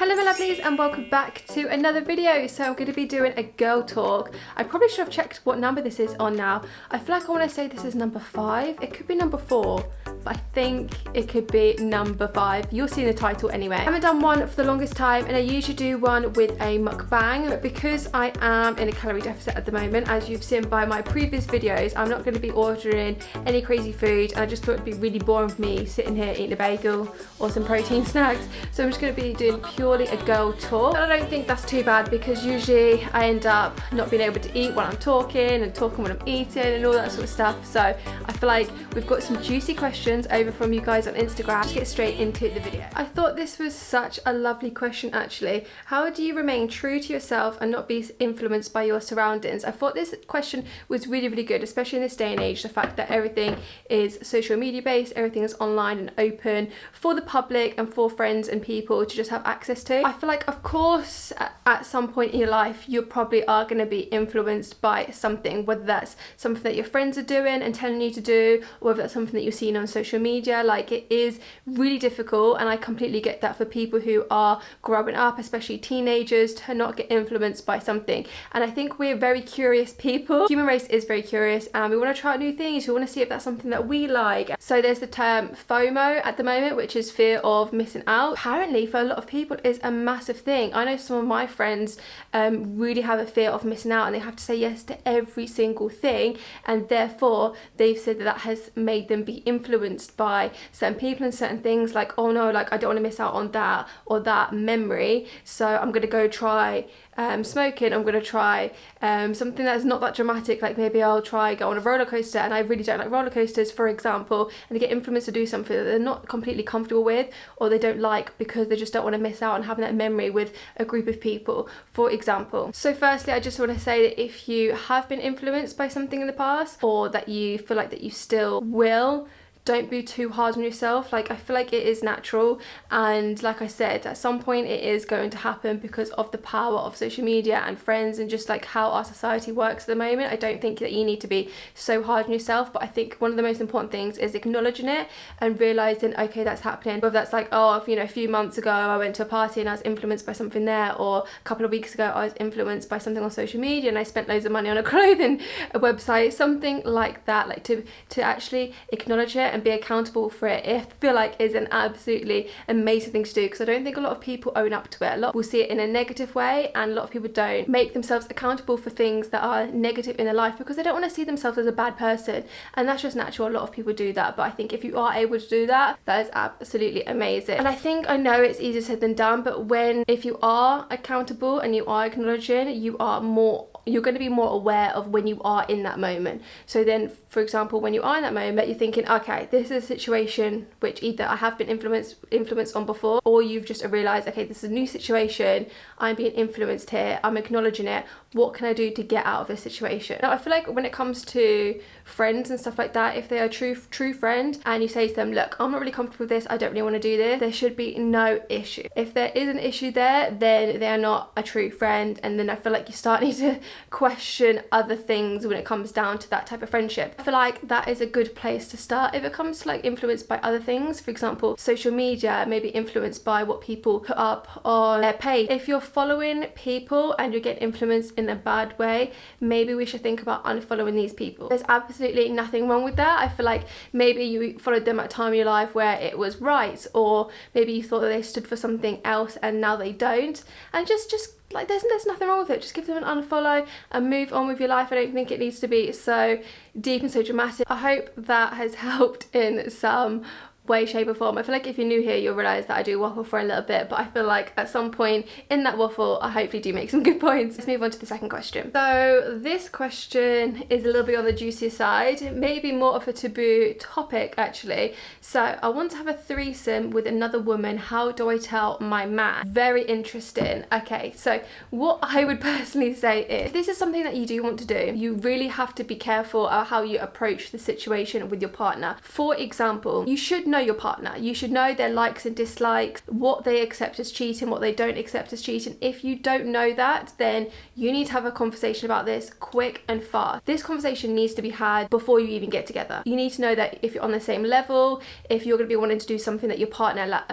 Hello my lovelies and welcome back to another video. So I'm going to be doing a girl talk. I probably should have checked what number this is on now. I feel like I want to say this is number 5. It could be number 4, but I think it could be number 5. You'll see in the title anyway. I haven't done one for the longest time and I usually do one with a mukbang, but because I am in a calorie deficit at the moment, as you've seen by my previous videos, I'm not going to be ordering any crazy food, and I just thought it'd be really boring for me sitting here eating a bagel or some protein snacks. So I'm just going to be doing purely a girl talk. And I don't think that's too bad because usually I end up not being able to eat while I'm talking and talking when I'm eating and all that sort of stuff. So I feel like we've got some juicy questions over from you guys on Instagram. Let's get straight into the video. I thought this was such a lovely question actually. How do you remain true to yourself and not be influenced by your surroundings? I thought this question was really, really good, especially in this day and age. The fact that everything is social media based, everything is online and open for the public and for friends and people to just have access to. I feel like, of course, at some point in your life, you probably are going to be influenced by something, whether that's something that your friends are doing and telling you to do, or whether that's something that you're seeing on social media. Like, it is really difficult, and I completely get that for people who are growing up, especially teenagers, to not get influenced by something. And I think we're very curious people. Human race is very curious, and we want to try out new things. We want to see if that's something that we like. So there's the term FOMO at the moment, which is fear of missing out. Apparently, for a lot of people, is a massive thing. I know some of my friends really have a fear of missing out, and they have to say yes to every single thing, and therefore they've said that has made them be influenced by certain people and certain things, like, oh no, like I don't want to miss out on that or that memory, so I'm gonna go try smoking. I'm gonna try something that's not that dramatic, like maybe I'll try go on a roller coaster, and I really don't like roller coasters, for example, and they get influenced to do something that they're not completely comfortable with or they don't like because they just don't want to miss out on having that memory with a group of people, for example. So firstly, I just want to say that if you have been influenced by something in the past, or that you feel like that you still will, don't be too hard on yourself. Like, I feel like it is natural, and like I said, at some point it is going to happen because of the power of social media and friends and just like how our society works at the moment. I don't think that you need to be so hard on yourself, but I think one of the most important things is acknowledging it and realizing, okay, that's happening. Whether that's like, oh, you know, a few months ago I went to a party and I was influenced by something there, or a couple of weeks ago I was influenced by something on social media and I spent loads of money on a clothing website, something like that. Like to actually acknowledge it and be accountable for it, I feel like is an absolutely amazing thing to do, because I don't think a lot of people own up to it. A lot will see it in a negative way, and a lot of people don't make themselves accountable for things that are negative in their life because they don't want to see themselves as a bad person, and that's just natural. A lot of people do that, but I think if you are able to do that, that is absolutely amazing. And I know it's easier said than done, but if you are accountable and you are acknowledging, you're going to be more aware of when you are in that moment. So then, for example, when you are in that moment, you're thinking, okay, this is a situation which either I have been influenced on before, or you've just realized, okay, this is a new situation, I'm being influenced here, I'm acknowledging it, what can I do to get out of this situation? Now, I feel like when it comes to friends and stuff like that, if they are a true friend and you say to them, look, I'm not really comfortable with this, I don't really want to do this, there should be no issue. If there is an issue there, then they are not a true friend, and then I feel like you start need to question other things when it comes down to that type of friendship. I feel like that is a good place to start. If it comes to like influenced by other things, for example, social media, maybe influenced by what people put up on their page. If you're following people and you're getting influenced in a bad way, maybe we should think about unfollowing these people. There's absolutely nothing wrong with that. I feel like maybe you followed them at a time in your life where it was right, or maybe you thought that they stood for something else and now they don't, and just like there's nothing wrong with it. Just give them an unfollow and move on with your life. I don't think it needs to be so deep and so dramatic. I hope that has helped in some way, shape or form. I feel like if you're new here, you'll realise that I do waffle for a little bit, but I feel like at some point in that waffle, I hopefully do make some good points. Let's move on to the second question. So this question is a little bit on the juicier side, maybe more of a taboo topic actually. So I want to have a threesome with another woman. How do I tell my man? Very interesting. Okay, so what I would personally say is, if this is something that you do want to do, you really have to be careful of how you approach the situation with your partner. For example, you should know your partner. You should know their likes and dislikes, what they accept as cheating, what they don't accept as cheating. If you don't know that, then you need to have a conversation about this quick and fast. This conversation needs to be had before you even get together. You need to know that if you're on the same level, if you're going to be wanting to do something that your partner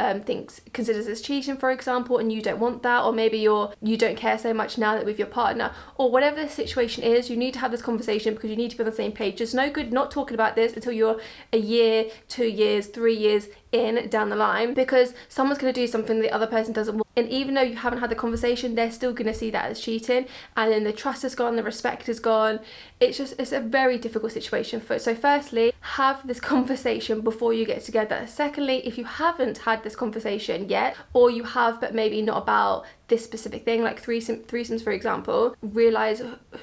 considers as cheating, for example, and you don't want that, or maybe you don't care so much now that with your partner, or whatever the situation is, you need to have this conversation because you need to be on the same page. It's no good not talking about this until you're a year, 2 years, 3 years in down the line, because someone's going to do something the other person doesn't want, and even though you haven't had the conversation, they're still going to see that as cheating, and then the trust is gone, the respect is gone. It's a very difficult situation. So firstly, have this conversation before you get together. Secondly, if you haven't had this conversation yet, or you have but maybe not about this specific thing, like threesomes for example, realize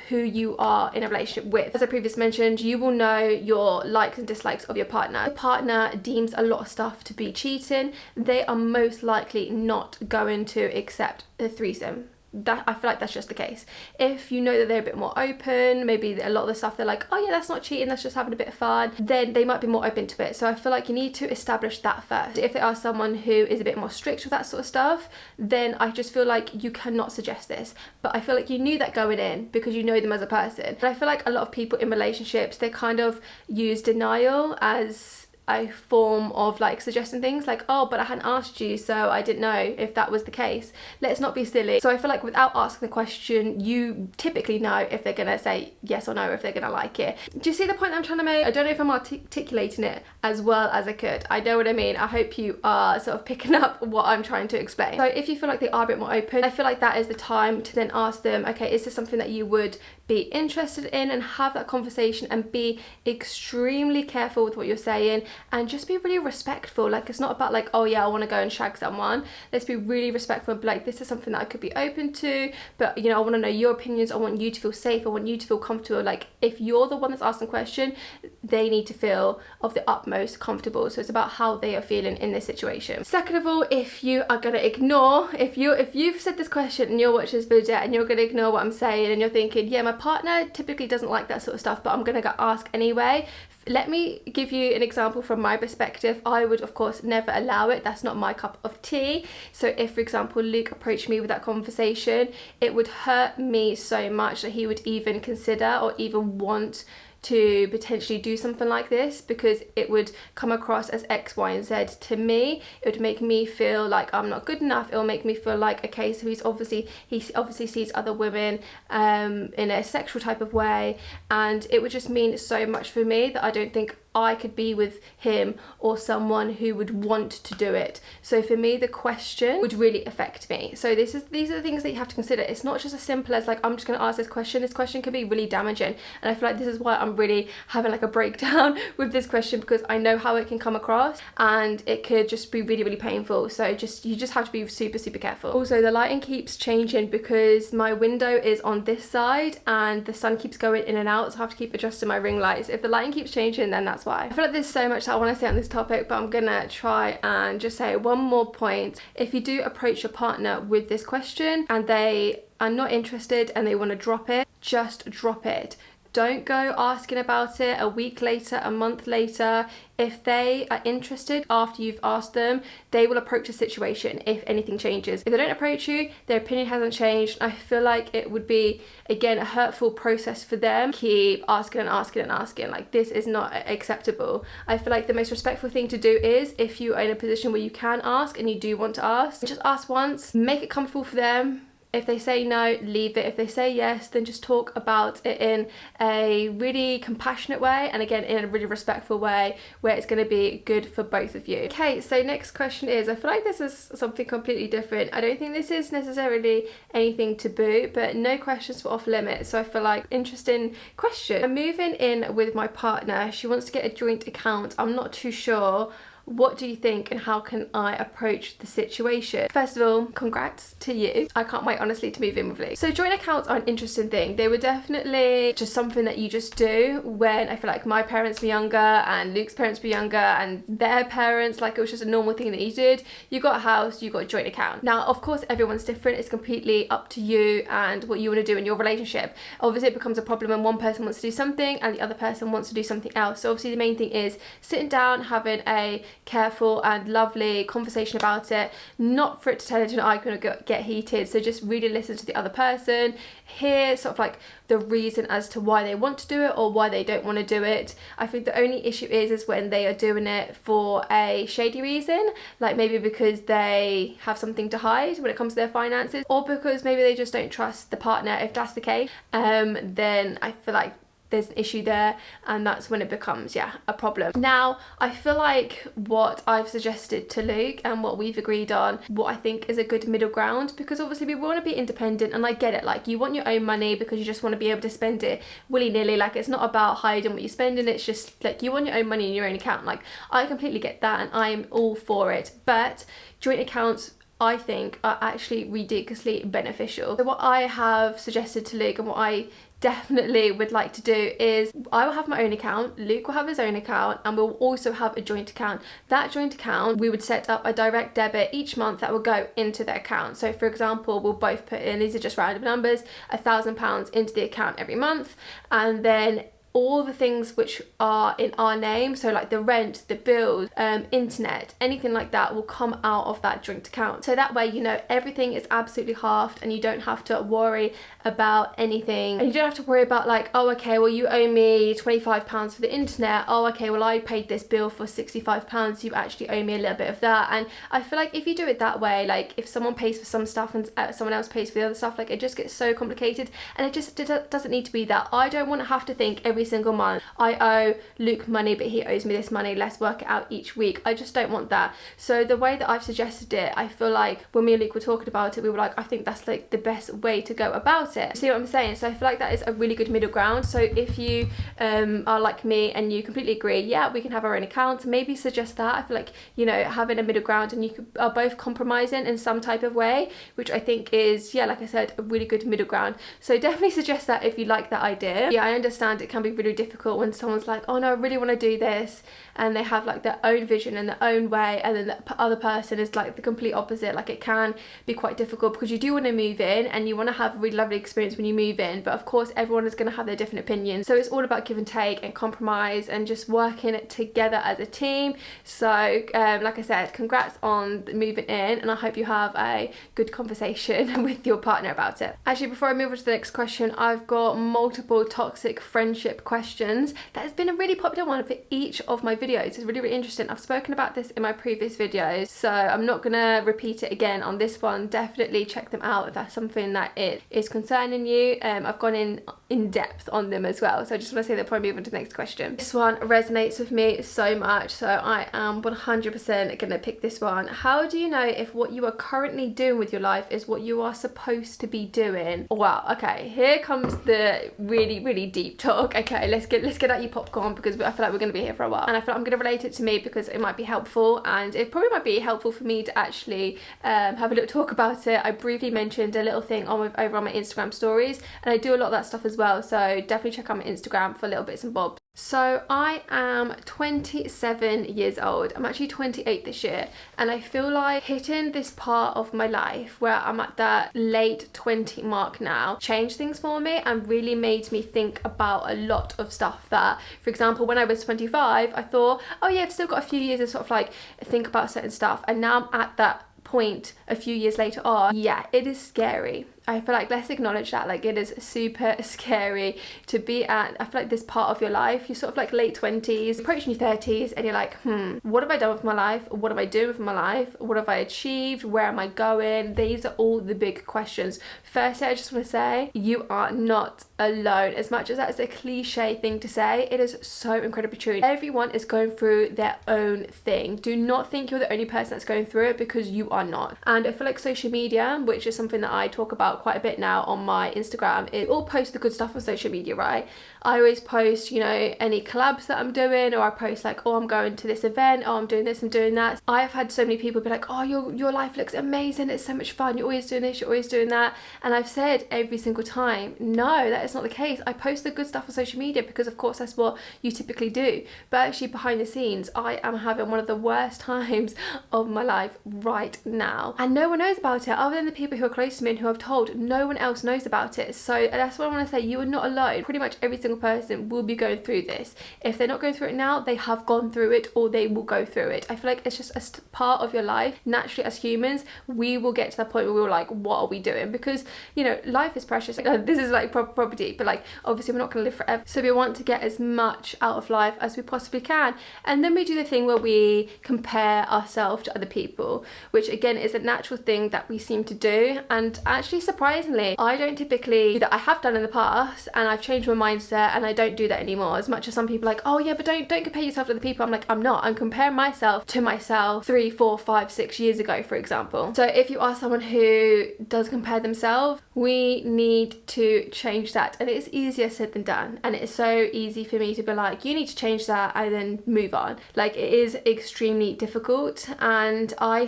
who you are in a relationship with. As I previously mentioned, you will know your likes and dislikes of your partner. If your partner deems a lot of stuff to be cheating, they are most likely not going to accept a threesome. That, I feel like that's just the case. If you know that they're a bit more open, maybe a lot of the stuff they're like, oh yeah, that's not cheating, that's just having a bit of fun, then they might be more open to it. So I feel like you need to establish that first. If they are someone who is a bit more strict with that sort of stuff, then I just feel like you cannot suggest this. But I feel like you knew that going in because you know them as a person. And I feel like a lot of people in relationships, they kind of use denial as a form of like suggesting things like, oh, but I hadn't asked you, so I didn't know if that was the case. Let's not be silly. So I feel like without asking the question, you typically know if they're gonna say yes or no, if they're gonna like it. Do you see the point I'm trying to make? I don't know if I'm articulating it as well as I could. I know what I mean. I hope you are sort of picking up what I'm trying to explain. So if you feel like they are a bit more open, I feel like that is the time to then ask them, okay, is this something that you would be interested in, and have that conversation and be extremely careful with what you're saying, and just be really respectful. Like, it's not about like, oh yeah, I want to go and shag someone. Let's be really respectful and be like, this is something that I could be open to, but you know, I want to know your opinions. I want you to feel safe. I want you to feel comfortable. Like, if you're the one that's asking the question, they need to feel of the utmost comfortable. So it's about how they are feeling in this situation. Second of all, if you are going to ignore, if you've said this question and you're watching this video and you're going to ignore what I'm saying, and you're thinking, yeah, my partner typically doesn't like that sort of stuff, but I'm going to ask anyway. Let me give you an example from my perspective. I would of course never allow it. That's not my cup of tea. So if, for example, Luke approached me with that conversation, it would hurt me so much that he would even consider or even want to potentially do something like this, because it would come across as X, Y, and Z to me. It would make me feel like I'm not good enough. It will make me feel like, okay, so he obviously sees other women in a sexual type of way, and it would just mean so much for me that I don't think I could be with him or someone who would want to do it. So for me, the question would really affect me. So these are the things that you have to consider. It's not just as simple as like, I'm just going to ask this question. This question can be really damaging, and I feel like this is why I'm really having like a breakdown with this question, because I know how it can come across and it could just be really, really painful. So you just have to be super, super careful. Also, the lighting keeps changing because my window is on this side and the sun keeps going in and out, so I have to keep adjusting my ring lights. If the lighting keeps changing, then that's why. I feel like there's so much that I want to say on this topic, but I'm gonna try and just say one more point. If you do approach your partner with this question and they are not interested and they want to drop it, just drop it. Don't go asking about it a week later, a month later. If they are interested after you've asked them, they will approach the situation if anything changes. If they don't approach you, their opinion hasn't changed. I feel like it would be, again, a hurtful process for them. Keep asking and asking and asking. Like, this is not acceptable. I feel like the most respectful thing to do is, if you are in a position where you can ask and you do want to ask, just ask once, make it comfortable for them. If they say no, leave it. If they say yes, then just talk about it in a really compassionate way, and again, in a really respectful way where it's going to be good for both of you. Okay, so next question is, I feel like this is something completely different. I don't think this is necessarily anything taboo, but no questions were off limits. So I feel like, interesting question. I'm moving in with my partner. She wants to get a joint account. I'm not too sure. What do you think, and how can I approach the situation? First of all, congrats to you. I can't wait, honestly, to move in with Luke. So joint accounts are an interesting thing. They were definitely just something that you just do when I feel like my parents were younger and Luke's parents were younger and their parents, like, it was just a normal thing that you did. You got a house, you got a joint account. Now, of course, everyone's different. It's completely up to you and what you want to do in your relationship. Obviously, it becomes a problem when one person wants to do something and the other person wants to do something else. So obviously the main thing is sitting down, having a careful and lovely conversation about it, not for it to turn into an argument or get heated. So just really listen to the other person, hear sort of like the reason as to why they want to do it or why they don't want to do it. I think the only issue is when they are doing it for a shady reason, like maybe because they have something to hide when it comes to their finances, or because maybe they just don't trust the partner. If that's the case, then I feel like there's an issue there, and that's when it becomes, yeah, a problem. Now, I feel like what I've suggested to Luke and what we've agreed on, what I think is a good middle ground, because obviously we want to be independent, and I get it, like you want your own money because you just want to be able to spend it willy-nilly. Like it's not about hiding what you're spending, it's just like you want your own money in your own account. Like I completely get that, and I'm all for it, but joint accounts I think are actually ridiculously beneficial. So what I have suggested to Luke and what I definitely would like to do is I will have my own account, Luke will have his own account, and we'll also have a joint account. That joint account, we would set up a direct debit each month that will go into the account. So for example, we'll both put in, these are just random numbers, £1,000 into the account every month, and then all the things which are in our name, so like the rent, the bills, internet, anything like that will come out of that joint account. So that way, you know, everything is absolutely halved and you don't have to worry about anything. And you don't have to worry about like, oh, okay, well you owe me £25 for the internet. Oh, okay, well I paid this bill for £65. You actually owe me a little bit of that. And I feel like if you do it that way, like if someone pays for some stuff and someone else pays for the other stuff, like it just gets so complicated, and it just doesn't need to be that. I don't want to have to think every single month, I owe Luke money but he owes me this money, let's work it out each week. I just don't want that. So the way that I've suggested it, I feel like when me and Luke were talking about it, we were like, I think that's like the best way to go about it. See what I'm saying? So I feel like that is a really good middle ground. So if you are like me and you completely agree, yeah, we can have our own accounts, maybe suggest that. I feel like, you know, having a middle ground and you are both compromising in some type of way, which I think is, yeah, like I said, a really good middle ground. So definitely suggest that if you like that idea. Yeah, I understand it can be really difficult when someone's like, oh no, I really want to do this, and they have like their own vision and their own way, and then the other person is like the complete opposite. Like it can be quite difficult because you do want to move in and you want to have a really lovely experience when you move in, but of course everyone is going to have their different opinions. So it's all about give and take and compromise and just working it together as a team. So like I said, congrats on moving in, and I hope you have a good conversation with your partner about it. Actually, before I move on to the next question, I've got multiple toxic friendship questions. That has been a really popular one for each of my videos. It's really, really interesting. I've spoken about this in my previous videos, so I'm not gonna repeat it again on this one. Definitely check them out if that's something that it is concerning you. I've gone in depth on them as well, so I just want to say that before I move on to the next question. This one resonates with me so much, so I am 100% gonna pick this one. How do you know if what you are currently doing with your life is what you are supposed to be doing? Wow, okay, here comes the really, really deep talk. Okay, let's get out your popcorn, because I feel like we're going to be here for a while, and I feel like I'm going to relate it to me because it might be helpful, and it probably might be helpful for me to actually have a little talk about it. I briefly mentioned a little thing over on my Instagram stories, and I do a lot of that stuff as well, so definitely check out my Instagram for little bits and bobs. So I am 27 years old. I'm actually 28 this year, and I feel like hitting this part of my life where I'm at that late 20 mark now changed things for me and really made me think about a lot of stuff that, for example, when I was 25, I thought, oh yeah, I've still got a few years to sort of like think about certain stuff, and now I'm at that point a few years later on. Yeah, it is scary. I feel like, let's acknowledge that, like it is super scary to be at, I feel like this part of your life, you're sort of like late 20s, approaching your 30s, and you're like, what have I done with my life? What am I doing with my life? What have I achieved? Where am I going? These are all the big questions. Firstly, I just want to say, you are not alone. As much as that's a cliche thing to say, it is so incredibly true. Everyone is going through their own thing. Do not think you're the only person that's going through it, because you are not. And I feel like social media, which is something that I talk about quite a bit now on my Instagram, it all posts the good stuff on social media, right? I always post, you know, any collabs that I'm doing, or I post like, oh, I'm going to this event, oh, I'm doing this, I'm doing that. I've had so many people be like, oh, your life looks amazing, it's so much fun, you're always doing this, you're always doing that. And I've said every single time, no, that is not the case. I post the good stuff on social media because of course that's what you typically do, but actually behind the scenes I am having one of the worst times of my life right now, and no one knows about it other than the people who are close to me and who I've told. told. No one else knows about it. So that's what I want to say. You are not alone. Pretty much every single person will be going through this. If they're not going through it now, they have gone through it, or they will go through it. I feel like it's just a part of your life. Naturally, as humans, we will get to that point where we're like, what are we doing? Because, you know, life is precious. This is like property, but like obviously we're not going to live forever. So we want to get as much out of life as we possibly can. And then we do the thing where we compare ourselves to other people, which again is a natural thing that we seem to do. And actually, surprisingly, I don't typically do that. I have done in the past, and I've changed my mindset, and I don't do that anymore. As much as some people are like, oh yeah, but don't compare yourself to other people. I'm like, I'm not. I'm comparing myself to myself 3, 4, 5, 6 years ago, for example. So if you are someone who does compare themselves, we need to change that. And it's easier said than done. And it's so easy for me to be like, you need to change that and then move on. Like, it is extremely difficult. And I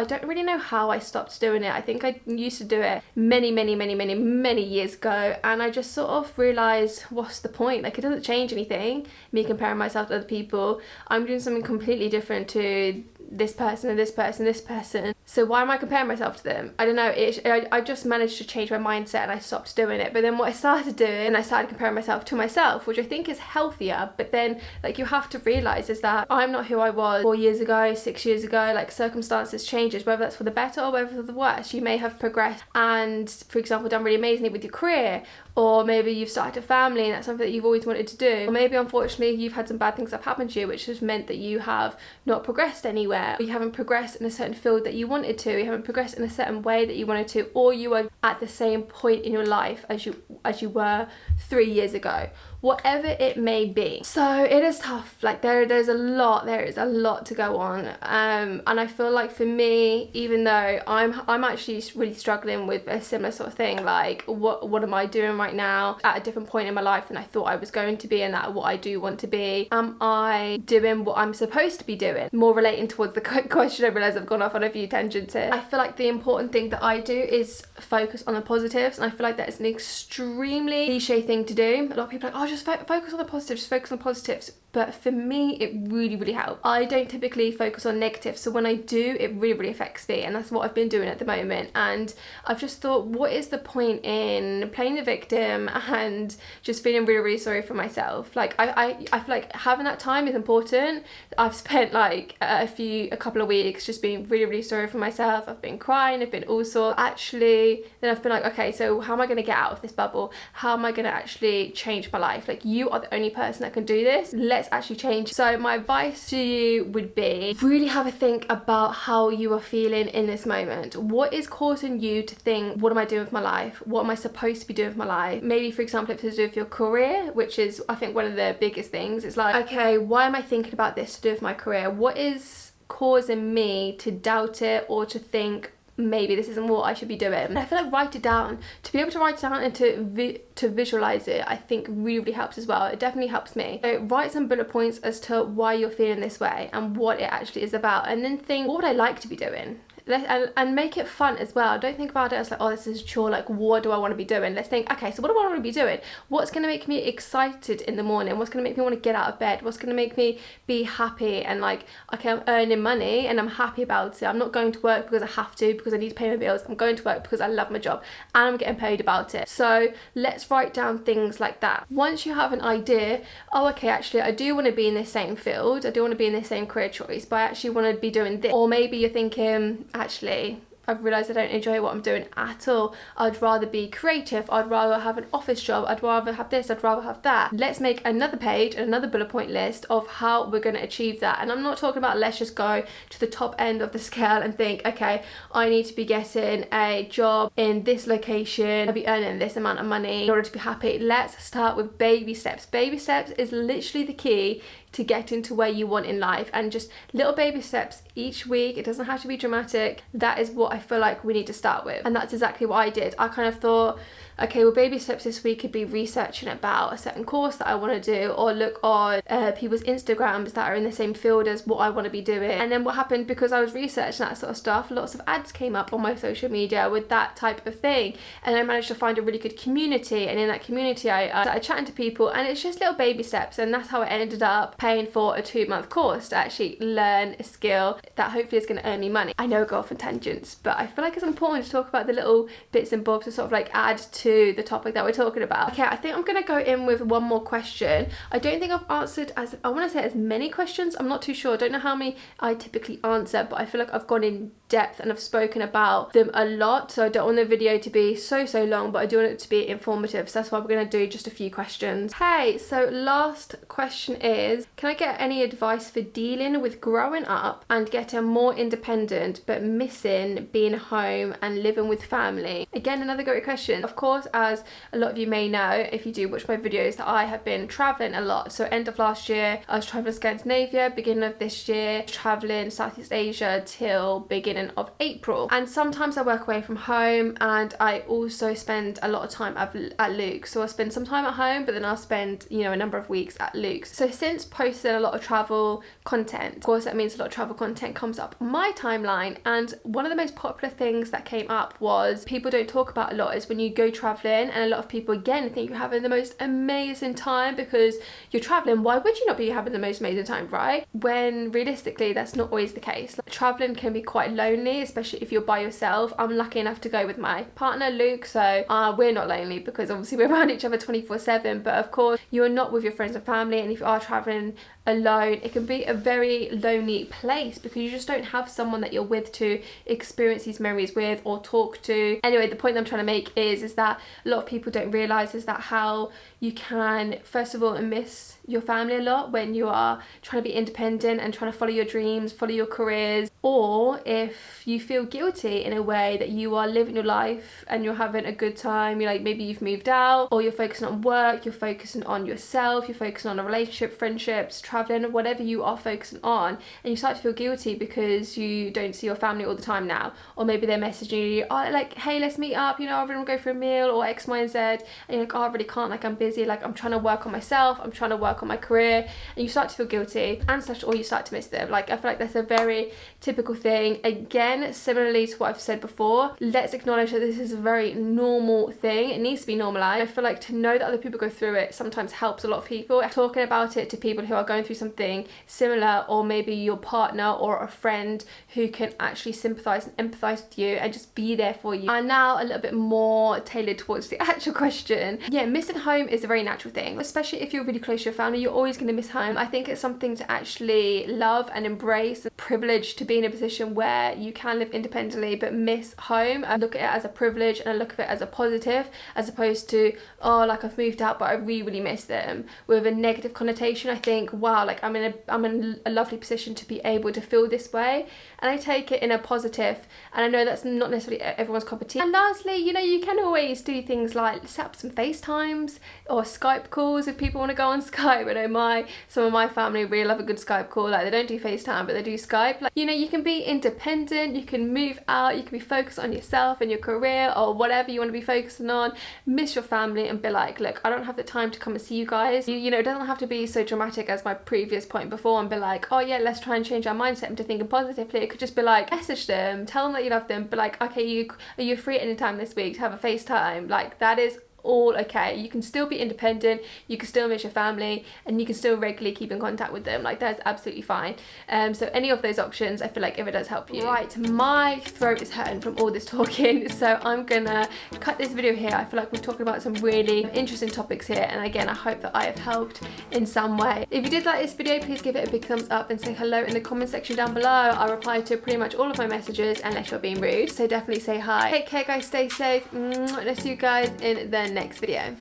don't really know how I stopped doing it. I think I used to do it many years ago, and I just sort of realized, what's the point? Like, it doesn't change anything, me comparing myself to other people. I'm doing something completely different to this person and this person, this person. So why am I comparing myself to them? I don't know. I just managed to change my mindset, and I stopped doing it. But then what I started doing, I started comparing myself to myself, which I think is healthier. But then, like, you have to realize is that I'm not who I was 4 years ago, 6 years ago. Like, circumstances changes, whether that's for the better or whether for the worse. You may have progressed and, for example, done really amazingly with your career, or maybe you've started a family and that's something that you've always wanted to do, or maybe unfortunately you've had some bad things that have happened to you, which has meant that you have not progressed anywhere, or you haven't progressed in a certain field that you wanted to, you haven't progressed in a certain way that you wanted to, or you are at the same point in your life as you were 3 years ago. Whatever it may be. So it is tough. Like, there is a lot to go on, and I feel like for me, even though I'm actually really struggling with a similar sort of thing, like what am I doing right now at a different point in my life than I thought I was going to be, and that what I do want to be. Am I doing what I'm supposed to be doing? More relating towards the question, I realise I've gone off on a few tangents here. I feel like the important thing that I do is focus on the positives, and I feel like that is an extremely cliche thing to do. A lot of people are like, oh, just focus on the positives, just focus on the positives. But for me, it really helps. I don't typically focus on negatives, so when I do, it really affects me, and that's what I've been doing at the moment. And I've just thought, what is the point in playing the victim and just feeling really sorry for myself? Like, I feel like having that time is important. I've spent like a couple of weeks just being really sorry for myself. I've been crying, I've been all sorts. Actually, then I've been like, okay, so how am I going to get out of this bubble? How am I going to actually change my life? Like, you are the only person that can do this. Let's actually change. So my advice to you would be, really have a think about how you are feeling in this moment. What is causing you to think, what am I doing with my life? What am I supposed to be doing with my life? Maybe, for example, if it's to do with your career, which is, I think, one of the biggest things. It's like, okay, why am I thinking about this to do with my career? What is causing me to doubt it, or to think, maybe this isn't what I should be doing? And I feel like write it down. To be able to write it down and to visualize it, I think really helps as well. It definitely helps me. So write some bullet points as to why you're feeling this way and what it actually is about, and then think, what would I like to be doing? And make it fun as well. Don't think about it as like, oh, this is a chore, like what do I want to be doing? Let's think, okay, so what do I want to be doing? What's going to make me excited in the morning? What's going to make me want to get out of bed? What's going to make me be happy and like, okay, I'm earning money and I'm happy about it. I'm not going to work because I have to, because I need to pay my bills. I'm going to work because I love my job and I'm getting paid about it. So let's write down things like that. Once you have an idea, oh, okay, actually I do want to be in this same field, I do want to be in this same career choice, but I actually want to be doing this. Or maybe you're thinking, actually, I've realised I don't enjoy what I'm doing at all. I'd rather be creative. I'd rather have an office job. I'd rather have this. I'd rather have that. Let's make another page, another bullet point list of how we're going to achieve that. And I'm not talking about let's just go to the top end of the scale and think, okay, I need to be getting a job in this location. I'll be earning this amount of money in order to be happy. Let's start with baby steps. Baby steps is literally the key to get into where you want in life, and just little baby steps each week. It doesn't have to be dramatic. That is what I feel like we need to start with, and that's exactly what I did. I kind of thought, okay, well, baby steps this week could be researching about a certain course that I want to do, or look on people's Instagrams that are in the same field as what I want to be doing. And then what happened, because I was researching that sort of stuff, lots of ads came up on my social media with that type of thing, and I managed to find a really good community, and in that community I started chatting to people, and it's just little baby steps, and that's how I ended up paying for a 2-month course to actually learn a skill that hopefully is going to earn me money. I know I go off on tangents, but I feel like it's important to talk about the little bits and bobs to sort of like add to the topic that we're talking about. Okay, I think I'm going to go in with one more question. I don't think I've answered I want to say as many questions. I'm not too sure. I don't know how many I typically answer, but I feel like I've gone in depth and I've spoken about them a lot, so I don't want the video to be so long, but I do want it to be informative, so that's why we're going to do just a few questions. Hey, so last question is, can I get any advice for dealing with growing up and getting more independent but missing being home and living with family? Again, another great question. Of course, as a lot of you may know if you do watch my videos, that I have been traveling a lot. So end of last year I was traveling Scandinavia, beginning of this year traveling Southeast Asia till beginning of April, and sometimes I work away from home and I also spend a lot of time at Luke's. So I spend some time at home, but then I'll spend, you know, a number of weeks at Luke's. So since posting a lot of travel content, of course that means a lot of travel content comes up on my timeline, and one of the most popular things that came up was, people don't talk about a lot, is when you go traveling and a lot of people again think you're having the most amazing time because you're traveling. Why would you not be having the most amazing time, right? When realistically that's not always the case. Like, traveling can be quite lonely, especially if you're by yourself. I'm lucky enough to go with my partner Luke, so we're not lonely because obviously we're around each other 24/7, but of course you're not with your friends and family, and if you are traveling alone, it can be a very lonely place because you just don't have someone that you're with to experience these memories with or talk to. Anyway, the point that I'm trying to make is that a lot of people don't realize is that how you can first of all miss your family a lot when you are trying to be independent and trying to follow your dreams, follow your careers, or if you feel guilty in a way that you are living your life and you're having a good time, you're like, maybe you've moved out, or you're focusing on work, you're focusing on yourself, you're focusing on a relationship, friendships, traveling, whatever you are focusing on, and you start to feel guilty because you don't see your family all the time now, or maybe they're messaging you, oh, like, hey, let's meet up, you know, I really want to go for a meal, or X, Y, and Z, and you're like, oh, I really can't, like, I'm busy, like, I'm trying to work on myself, I'm trying to work on my career, and you start to feel guilty and slash, or you start to miss them. Like, I feel like that's a very typical thing. Again, similarly to what I've said before, let's acknowledge that this is a very normal thing. It needs to be normalized. I feel like to know that other people go through it sometimes helps a lot of people. Talking about it to people who are going through something similar, or maybe your partner or a friend who can actually sympathize and empathize with you and just be there for you. And now a little bit more tailored towards the actual question. Yeah, missing home is a very natural thing, especially if you're really close to your family. You're always going to miss home. I think it's something to actually love and embrace. The privilege to be in a position where you can live independently but miss home. I look at it as a privilege and I look at it as a positive, as opposed to, oh, like, I've moved out but I really miss them with a negative connotation. I think, wow, like, I'm in a lovely position to be able to feel this way, and I take it in a positive, and I know that's not necessarily everyone's cup of tea. And lastly, you know, you can always do things like set up some FaceTimes or Skype calls if people want to go on Skype. I know some of my family really love a good Skype call. Like, they don't do FaceTime, but they do Skype. Like, you know, you can be independent, you can move out, you can be focused on yourself and your career or whatever you want to be focusing on, miss your family and be like, look, I don't have the time to come and see you guys. You know, it doesn't have to be so dramatic as my previous point before and be like, oh yeah, let's try and change our mindset into thinking positively. It could just be like, message them, tell them that you love them, be like, okay, are you free at any time this week to have a FaceTime? Like, that is all okay. You can still be independent, you can still miss your family, and you can still regularly keep in contact with them. Like, that's absolutely fine. So any of those options, I feel like, if it does help you. Right, my throat is hurting from all this talking, so I'm gonna cut this video here. I feel like we're talking about some really interesting topics here, and again, I hope that I have helped in some way. If you did like this video, please give it a big thumbs up and say hello in the comment section down below. I reply to pretty much all of my messages unless you're being rude, so definitely say hi. Take care, guys, stay safe. Let's see you guys in the next video.